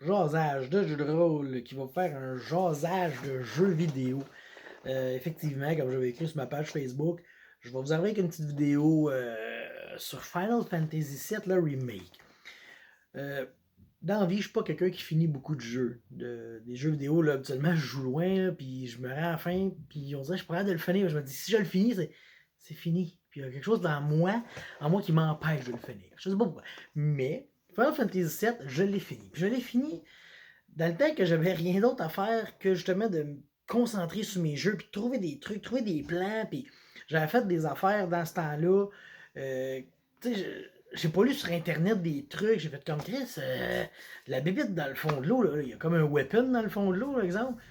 jasage de jeux de rôle qui va faire un jasage de jeux vidéo. Effectivement, comme j'avais écrit sur ma page Facebook, je vais vous arriver avec une petite vidéo sur Final Fantasy VII, le remake. Dans la vie, je suis pas quelqu'un qui finit beaucoup de jeux. Des jeux vidéo, là, habituellement, je joue loin, puis je me rends à la fin, puis on dirait que je pourrais de le finir. Je me dis, si je le finis, c'est fini. Puis il y a quelque chose en moi qui m'empêche de le finir. Je sais pas pourquoi. Mais Final Fantasy VII, je l'ai fini. Puis je l'ai fini dans le temps que j'avais rien d'autre à faire que justement de me concentrer sur mes jeux, puis de trouver des trucs, trouver des plans, puis j'avais fait des affaires dans ce temps-là. Tu sais, j'ai pas lu sur internet des trucs, j'ai fait comme Chris, la bébite dans le fond de l'eau, il y a comme un weapon dans le fond de l'eau, par exemple.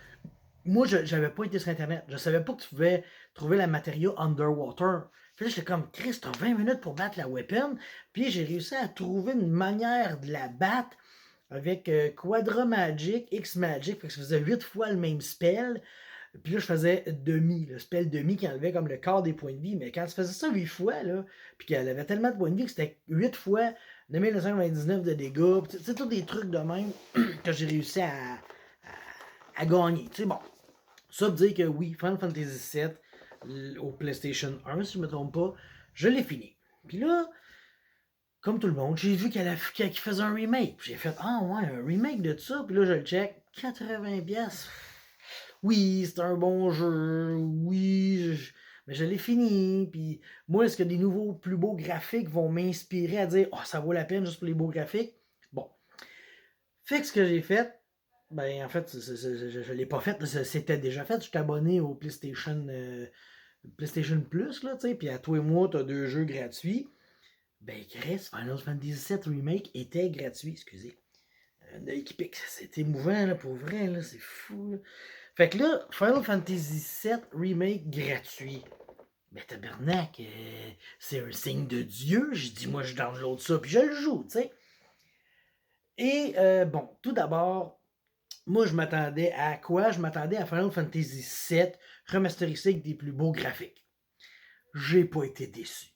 Moi, j'avais pas été sur internet, je savais pas que tu pouvais trouver la matériau underwater. Puis là, j'étais comme Chris, t'as 20 minutes pour battre la weapon, puis j'ai réussi à trouver une manière de la battre avec Quadra Magic, X Magic, fait que je faisais 8 fois le même spell. Puis là, je faisais demi, le spell demi qui enlevait comme le quart des points de vie. Mais quand tu faisais ça 8 fois, là, puis qu'elle avait tellement de points de vie que c'était 8 fois 2999 de dégâts, c'est tous des trucs de même que j'ai réussi à gagner. Tu sais, bon, ça veut dire que oui, Final Fantasy VII au PlayStation 1, si je me trompe pas, je l'ai fini. Puis là, comme tout le monde, j'ai vu qu'elle faisait un remake. J'ai fait, ah ouais, un remake de ça. Puis là, je le check, 80 pièces. Oui, c'est un bon jeu. Oui, mais je l'ai fini. Puis moi, est-ce que des nouveaux, plus beaux graphiques vont m'inspirer à dire, oh, ça vaut la peine juste pour les beaux graphiques? Bon. Fait que ce que j'ai fait, ben en fait, je l'ai pas fait. C'était déjà fait. Je suis abonné au PlayStation Plus, là, tu sais. Puis à toi et moi, t'as 2 jeux gratuits. Ben, Chris, Final Fantasy VII Remake était gratuit, excusez. C'est émouvant, là, pour vrai, là, c'est fou. Là. Fait que là, Final Fantasy VII Remake gratuit. Ben, tabarnak, c'est un signe de Dieu. J'ai dit, moi, je download ça, puis je le joue, tu sais. Et, bon, tout d'abord, moi, je m'attendais à quoi? Je m'attendais à Final Fantasy VII remasterisé avec des plus beaux graphiques. J'ai pas été déçu.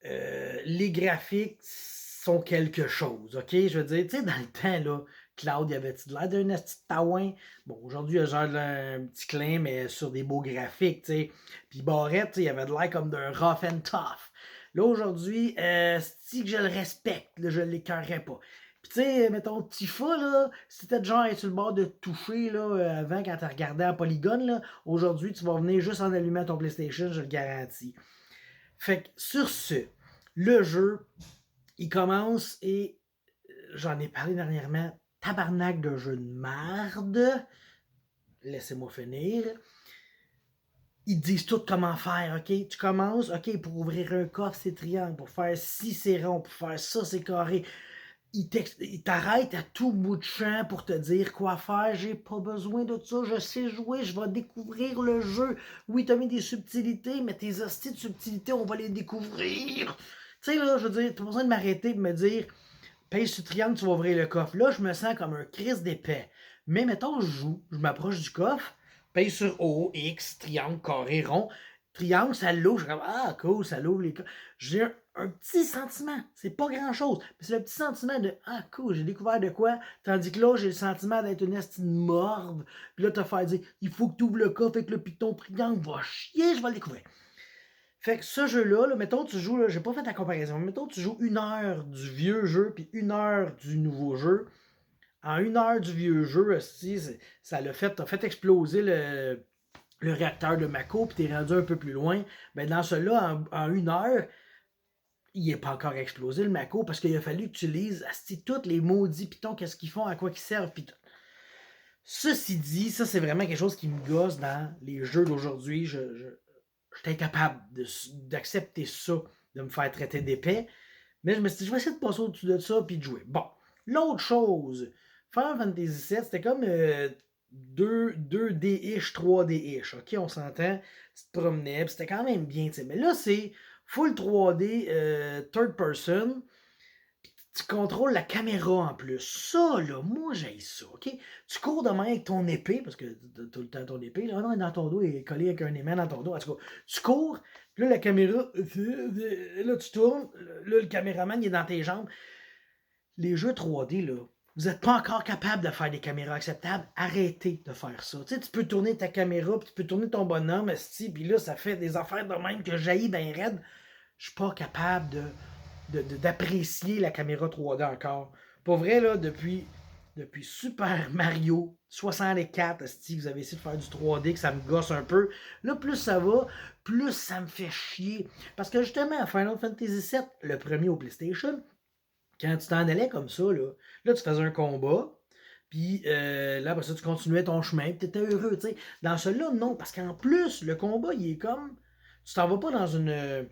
Les graphiques sont quelque chose, ok? Je veux dire, tu sais, dans le temps, là, Cloud, il avait-tu l'air d'un petit taouin? Bon, aujourd'hui, il a genre un petit clin, mais sur des beaux graphiques, tu sais. Puis Barrette, tu sais, il avait de l'air comme d'un rough and tough. Là, aujourd'hui, si que je le respecte, là, je l'écœurerais pas. Puis tu sais, mettons, Tifa, là, si t'étais genre sur le bord de toucher, là, avant, quand tu regardais en polygone, là, aujourd'hui, tu vas venir juste en allumant ton PlayStation, je le garantis. Fait que, sur ce, le jeu, il commence et j'en ai parlé dernièrement, tabarnak de jeu de merde. Laissez-moi finir. Ils disent tout comment faire, ok? Tu commences, ok, pour ouvrir un coffre, c'est triangle. Pour faire ci, c'est rond. Pour faire ça, c'est carré. Ils t'arrêtent à tout bout de champ pour te dire quoi faire. J'ai pas besoin de ça. Je sais jouer. Je vais découvrir le jeu. Oui, t'as mis des subtilités, mais tes hosties de subtilités, on va les découvrir. Tu sais, là, je veux dire, t'as pas besoin de m'arrêter et de me dire, pèse sur triangle, tu vas ouvrir le coffre. Là, je me sens comme un Christ d'épais. Mais mettons, je joue, je m'approche du coffre, pèse sur O, X, triangle, carré, rond. Triangle, ça l'ouvre. Je suis comme, ah, cool, ça l'ouvre les coffres. J'ai un petit sentiment. C'est pas grand chose. Mais c'est le petit sentiment de, ah, cool, j'ai découvert de quoi. Tandis que là, j'ai le sentiment d'être une estime morve. Puis là, te faire dire, il faut que tu ouvres le coffre avec le piton triangle. Va chier, je vais le découvrir. Fait que ce jeu-là, là, mettons, tu joues, là, j'ai pas fait la comparaison, mais mettons, tu joues 1 heure du vieux jeu, puis 1 heure du nouveau jeu. En 1 heure du vieux jeu, ça l'a fait, t'as fait exploser le réacteur de Mako, puis t'es rendu un peu plus loin. Ben dans celui-là, en 1 heure, il n'est pas encore explosé le Mako, parce qu'il a fallu que tu lises tous les maudits pitons, qu'est-ce qu'ils font, à quoi ils servent, pis tout. Ceci dit, ça c'est vraiment quelque chose qui me gosse dans les jeux d'aujourd'hui. J'étais incapable d'accepter ça, de me faire traiter d'épais. Mais je me suis dit, je vais essayer de passer au-dessus de ça puis de jouer. Bon, l'autre chose, Final Fantasy VII, c'était comme 2D-ish, 3D-ish. Ok, on s'entend, tu te promenais, puis c'était quand même bien. T'sais. Mais là, c'est full 3D, third person. Tu contrôles la caméra en plus. Ça, là, moi, j'ai ça, OK? Tu cours de main avec ton épée, parce que t'as tout le temps ton épée, là, non, dans ton dos, il est collé avec un aimant dans ton dos. En tout cas, tu cours, puis là, la caméra, là, tu tournes, là, le caméraman, il est dans tes jambes. Les jeux 3D, là, vous n'êtes pas encore capable de faire des caméras acceptables, arrêtez de faire ça. Tu sais, tu peux tourner ta caméra, puis tu peux tourner ton bonhomme, puis là, ça fait des affaires de même que jaillit ben raide. Je suis pas capable d'apprécier la caméra 3D encore. Pour vrai, là, depuis Super Mario 64, vous avez essayé de faire du 3D, que ça me gosse un peu. Là, plus ça va, plus ça me fait chier. Parce que justement, à Final Fantasy VII, le premier au PlayStation, quand tu t'en allais comme ça, là tu faisais un combat, puis là, après ça, tu continuais ton chemin, puis tu étais heureux, tu sais. Dans celui-là, non, parce qu'en plus, le combat, il est comme... Tu t'en vas pas dans une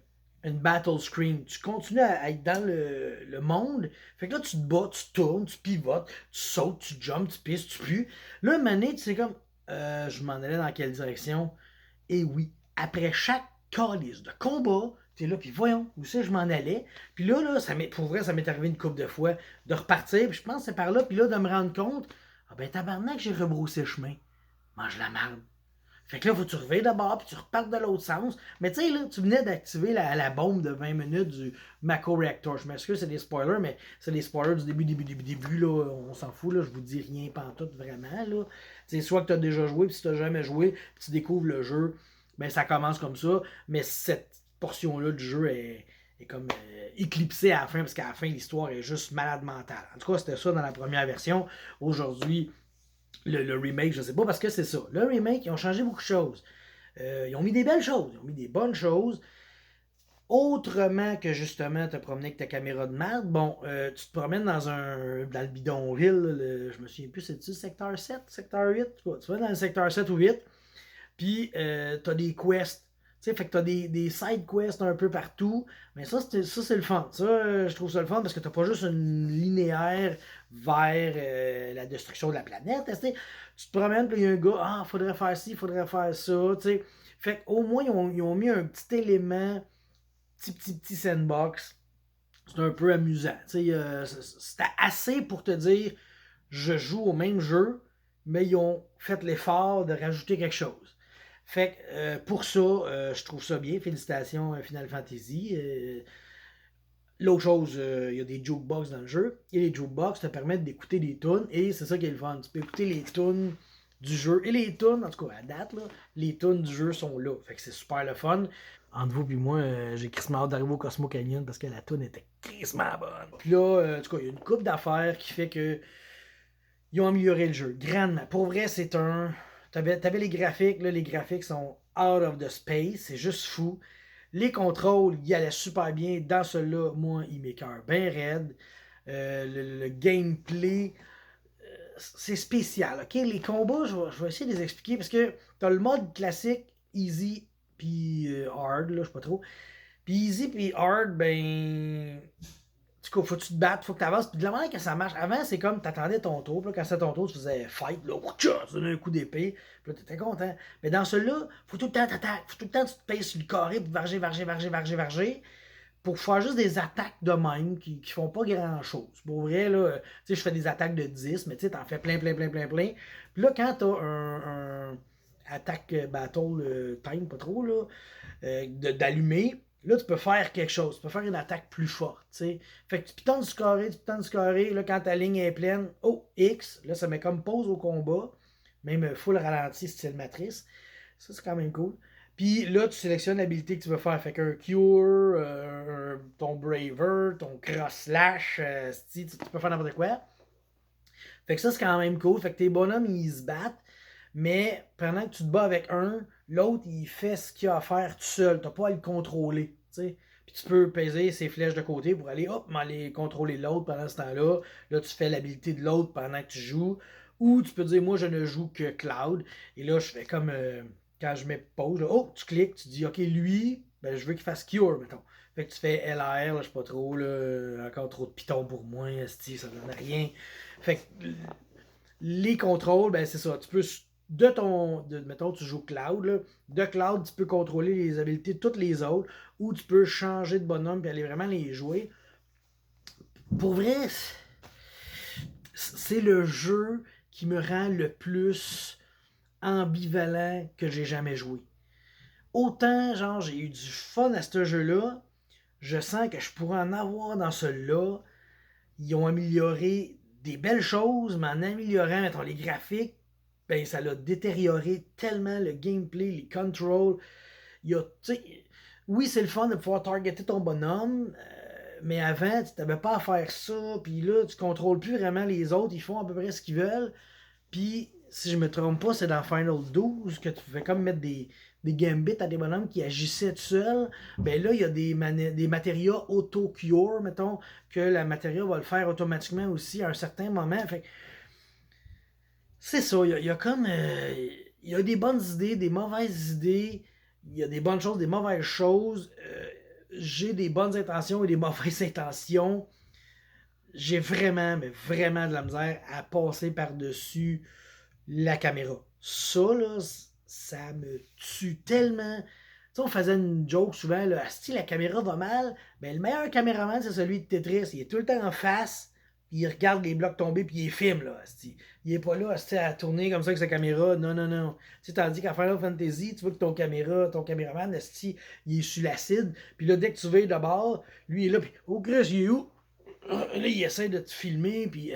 battle screen. Tu continues à être dans le monde. Fait que là, tu te bats, tu tournes, tu pivotes, tu sautes, tu jumps, tu pisses, tu pues. Là, une année, tu sais comme... je m'en allais dans quelle direction? Et oui, après chaque calice de combat, t'es là, puis voyons, où c'est je m'en allais. Puis là, pour vrai, ça m'est arrivé une couple de fois de repartir, puis je pense que c'est par là, puis là, de me rendre compte, ah ben tabarnak, j'ai rebroussé le chemin. Mange la marde. Fait que là, faut que tu reviennes d'abord, puis tu repartes de l'autre sens. Mais tu sais, là, tu venais d'activer la bombe de 20 minutes du Mako Reactor. Je m'excuse, c'est des spoilers, mais c'est des spoilers du début, là. On s'en fout, là. Je vous dis rien pantoute, vraiment, là. Tu sais, soit que tu as déjà joué, puis si tu n'as jamais joué, puis tu découvres le jeu, ben ça commence comme ça. Mais cette portion-là du jeu est comme éclipsée à la fin, parce qu'à la fin, l'histoire est juste malade mentale. En tout cas, c'était ça dans la première version. Aujourd'hui, le remake, je sais pas, parce que c'est ça. Le remake, ils ont changé beaucoup de choses. Ils ont mis des belles choses, ils ont mis des bonnes choses. Autrement que justement te promener avec ta caméra de merde, bon, tu te promènes dans le bidonville, je me souviens plus, c'est-tu secteur 7, secteur 8? Tu vas dans le secteur 7 ou 8, puis t'as des quests. Tu sais, fait que t'as des side quests un peu partout. Mais ça, c'est le fun. Ça, je trouve ça le fun parce que t'as pas juste une linéaire vers la destruction de la planète. Tu sais. Tu te promènes, puis il y a un gars, ah, faudrait faire ci, faudrait faire ça. Tu sais. Fait qu'au moins, ils ont mis un petit élément, petit sandbox. C'est un peu amusant. Tu sais, c'était assez pour te dire, je joue au même jeu, mais ils ont fait l'effort de rajouter quelque chose. Fait que pour ça, je trouve ça bien. Félicitations Final Fantasy. L'autre chose, il y a des jukebox dans le jeu. Et les jukebox te permettent d'écouter des tunes. Et c'est ça qui est le fun. Tu peux écouter les tunes du jeu. Et les tunes, en tout cas à date, là, les tunes du jeu sont là. Fait que c'est super le fun. Entre vous et moi, j'ai crissement hâte d'arriver au Cosmo Canyon parce que la tune était crissement bonne. Puis là, en tout cas, il y a une coupe d'affaires qui fait que ils ont amélioré le jeu grandement. Pour vrai, c'est un. T'avais les graphiques, là, les graphiques sont out of the space, c'est juste fou. Les contrôles, ils allaient super bien. Dans celui-là, moi, il m'écœure bien raide. Le gameplay, c'est spécial. Ok, les combats, je vais essayer de les expliquer parce que t'as le mode classique, easy, puis hard, là, je sais pas trop. Puis easy, puis hard, ben. Du coup, faut que tu te battes, faut que tu avances. Puis de la manière que ça marche, avant, c'est comme t'attendais ton tour. Puis là, quand c'était ton tour, tu faisais fight, là, tu donnais un coup d'épée. Puis là, t'étais content. Mais dans celui-là, faut tout le temps t'attaques. Faut tout le temps que tu te payes sur le carré pour varger. Pour faire juste des attaques de même qui font pas grand-chose. Pour vrai, là, tu sais, je fais des attaques de 10, mais tu sais, t'en fais plein. Puis là, quand t'as un attaque battle time, pas trop, là, d'allumer, là, tu peux faire quelque chose. Tu peux faire une attaque plus forte. T'sais. Fait que tu pitonnes du carré. Là, quand ta ligne est pleine, oh, X, là, ça met comme pause au combat. Même full ralenti, style matrice. Ça, c'est quand même cool. Puis là, tu sélectionnes l'habilité que tu veux faire. Fait qu'un Cure, ton Braver, ton Cross Slash, tu peux faire n'importe quoi. Fait que ça, c'est quand même cool. Fait que tes bonhommes, ils se battent. Mais pendant que tu te bats avec un, l'autre, il fait ce qu'il a à faire tout seul. T'as pas à le contrôler. T'sais. Puis tu peux peser ses flèches de côté pour aller, hop, aller contrôler l'autre pendant ce temps-là. Là, tu fais l'habilité de l'autre pendant que tu joues. Ou tu peux dire, moi, je ne joue que Cloud. Et là, je fais comme quand je mets pause. Là, oh, tu cliques, tu dis, OK, lui, ben, je veux qu'il fasse Cure, mettons. Fait que tu fais LR, là, je sais pas trop, là, encore trop de Python pour moi, ça donne rien. Fait que les contrôles, ben c'est ça. Tu peux, mettons, tu joues Cloud, là, de Cloud, tu peux contrôler les habiletés de toutes les autres, ou tu peux changer de bonhomme et aller vraiment les jouer. Pour vrai, c'est le jeu qui me rend le plus ambivalent que j'ai jamais joué. Autant, genre, j'ai eu du fun à ce jeu-là, je sens que je pourrais en avoir dans celui-là. Ils ont amélioré des belles choses, mais en améliorant, mettons, les graphiques, ben ça l'a détérioré tellement le gameplay, les controls. Il y a, oui, c'est le fun de pouvoir targeter ton bonhomme, mais avant, tu n'avais pas à faire ça, puis là, tu contrôles plus vraiment les autres, ils font à peu près ce qu'ils veulent. Puis, si je me trompe pas, c'est dans Final 12 que tu pouvais comme mettre des gambits à des bonhommes qui agissaient tout seuls. Ben là, il y a des matériaux auto-cure, mettons, que la matériau va le faire automatiquement aussi à un certain moment. Fait c'est ça, il y a comme. Il y a des bonnes idées, des mauvaises idées. Il y a des bonnes choses, des mauvaises choses. J'ai des bonnes intentions et des mauvaises intentions. J'ai vraiment, mais vraiment de la misère à passer par-dessus la caméra. Ça, là, ça me tue tellement. Tu sais, on faisait une joke souvent, là, si la caméra va mal, ben, le meilleur caméraman, c'est celui de Tetris. Il est tout le temps en face, puis il regarde les blocs tomber, puis il filme, là. Asti. Il est pas là asti, à tourner comme ça avec sa caméra. Non, non, non. Tu sais, tandis qu'à Final Fantasy, tu vois que ton caméraman, asti, il est sur l'acide, puis là, dès que tu vas de bord, lui, il est là, puis oh, Chris, il est où? Là, il essaie de te filmer, puis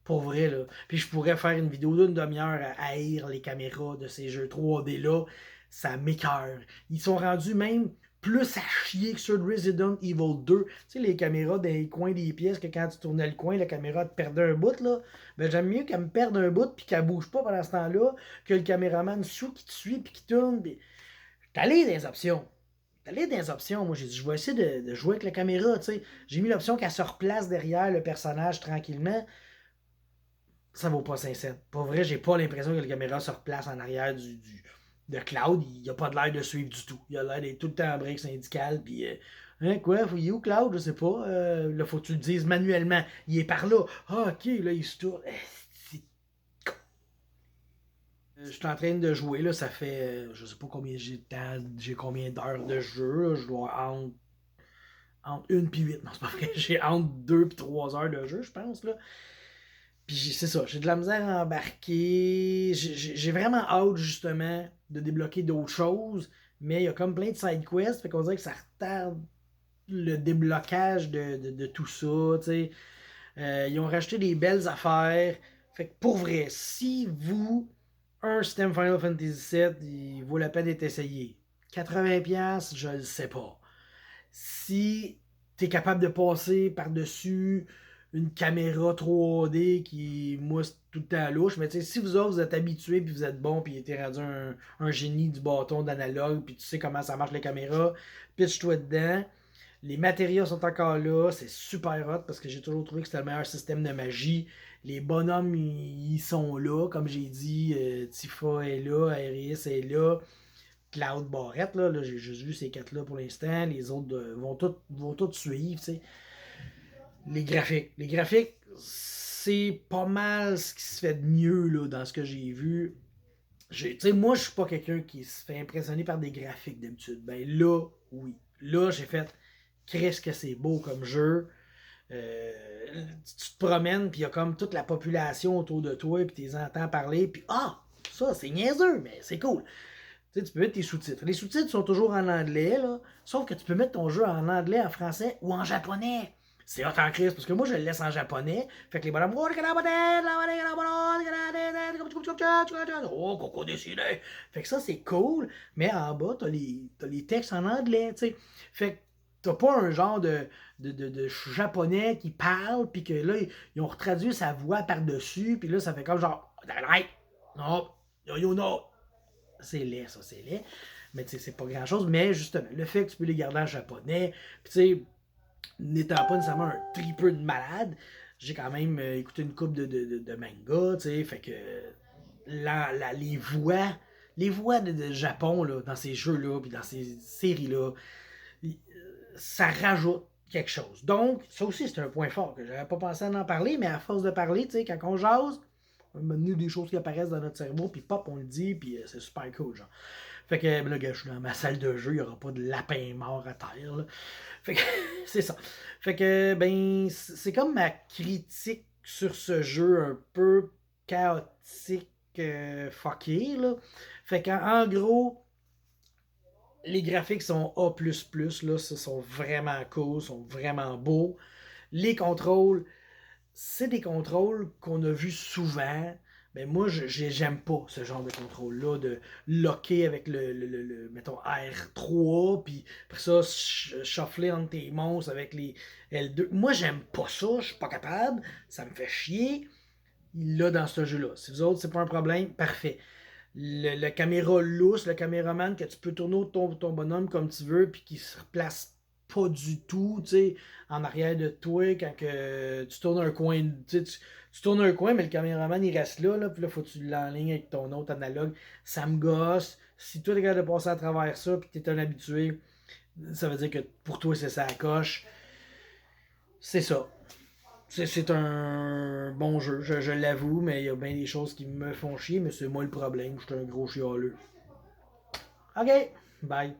pour vrai, là. Puis je pourrais faire une vidéo d'une demi-heure à haïr les caméras de ces jeux 3D-là. Ça m'écœure. Ils sont rendus même plus à chier que ceux de Resident Evil 2. Tu sais, les caméras dans les coins des pièces, que quand tu tournais le coin, la caméra te perdait un bout, là. Ben, j'aime mieux qu'elle me perde un bout puis qu'elle bouge pas pendant ce temps-là que le caméraman sous qui te suit puis qui tourne. Puis... T'es allé dans les options. T'allais dans les options. Moi, j'ai dit, je vais essayer de jouer avec la caméra, tu sais. J'ai mis l'option qu'elle se replace derrière le personnage tranquillement. Ça vaut pas 5 cents. Pour vrai, j'ai pas l'impression que la caméra se replace en arrière de Cloud. Il a pas de l'air de suivre du tout. Il a l'air d'être tout le temps en break syndical. Puis, hein, quoi, il est où Cloud? Je sais pas. Là, faut que tu le dises manuellement. Il est par là. Ah, ok, là, il se tourne. Je suis en train de jouer, là, ça fait, je sais pas combien j'ai de temps, j'ai combien d'heures de jeu, là, je dois entre 1 puis 8, non c'est pas vrai, j'ai entre 2 puis 3 heures de jeu, je pense, là. Puis c'est ça, j'ai de la misère à embarquer, j'ai vraiment hâte, justement, de débloquer d'autres choses, mais il y a comme plein de side quests, fait qu'on dirait que ça retarde le déblocage de tout ça, tu sais. Ils ont rajouté des belles affaires, fait que pour vrai, si vous un système Final Fantasy VII, il vaut la peine d'être essayé. 80$, je le sais pas. Si tu es capable de passer par-dessus une caméra 3D qui, moi, c'est tout le temps louche, mais si vous autres, vous êtes habitués, puis vous êtes bon, puis t'es rendu un génie du bâton d'analogue, puis tu sais comment ça marche les caméras, pitch-toi dedans. Les matériaux sont encore là, c'est super hot parce que j'ai toujours trouvé que c'était le meilleur système de magie. Les bonhommes, ils sont là, comme j'ai dit, Tifa est là, Aeris est là, Cloud Barrette, là j'ai juste vu ces quatre-là pour l'instant, les autres vont tous suivre, tu sais. Les graphiques, c'est pas mal ce qui se fait de mieux là, dans ce que j'ai vu. Moi, je suis pas quelqu'un qui se fait impressionner par des graphiques d'habitude. Ben là, oui. Là, j'ai fait qu'est-ce que c'est beau comme jeu. Tu te promènes, puis il y a comme toute la population autour de toi, puis tu les entends parler, puis ça, c'est niaiseux, mais c'est cool. Tu peux mettre tes sous-titres. Les sous-titres sont toujours en anglais, là, sauf que tu peux mettre ton jeu en anglais, en français ou en japonais. C'est hot en crise, parce que moi, je le laisse en japonais. Fait que les bonhommes. Oh, coco décidé. Fait que ça, c'est cool. Mais en bas, t'as les textes en anglais, tu sais. Fait que t'as pas un genre de japonais qui parle, puis que là, ils ont retraduit sa voix par-dessus, puis là, ça fait comme genre. Non, yo, non. C'est laid, ça, c'est laid. Mais tu sais, c'est pas grand chose. Mais justement, le fait que tu peux les garder en japonais, puis tu sais, n'étant pas nécessairement un tripeux de malade, j'ai quand même écouté une coupe de manga, tu sais, fait que les voix de Japon là, dans ces jeux-là, puis dans ces séries-là, ça rajoute quelque chose. Donc, ça aussi, c'est un point fort que j'avais pas pensé à en parler, mais à force de parler, tu sais, quand on jase, on va mener des choses qui apparaissent dans notre cerveau, puis pop, on le dit, puis c'est super cool, genre. Fait que là, je suis dans ma salle de jeu, il n'y aura pas de lapin mort à terre, là. Fait que c'est ça. Fait que, ben, c'est comme ma critique sur ce jeu un peu chaotique, fucké, là. Fait qu'en gros, les graphiques sont A++, là, ce sont vraiment cool, sont vraiment beaux. Les contrôles, c'est des contrôles qu'on a vus souvent. Mais moi, j'aime pas ce genre de contrôle-là, de locker avec mettons, R3, puis après ça, shuffler entre tes monstres avec les L2. Moi, j'aime pas ça, je suis pas capable, ça me fait chier. Il l'a dans ce jeu-là. Si vous autres, c'est pas un problème, parfait. Le caméra lousse, le caméraman que tu peux tourner ton bonhomme comme tu veux, puis qui se replace pas du tout, tu sais, en arrière de toi, quand que tu tournes un coin, tu tournes un coin, mais le caméraman il reste là, puis là, faut que tu l'enlignes avec ton autre analogue. Ça me gosse. Si toi, t'es capable de passer à travers ça, puis t'es un habitué, ça veut dire que pour toi, c'est ça la coche. C'est ça. C'est un bon jeu, je l'avoue, mais il y a bien des choses qui me font chier, mais c'est moi le problème, je suis un gros chialeux. Ok, bye.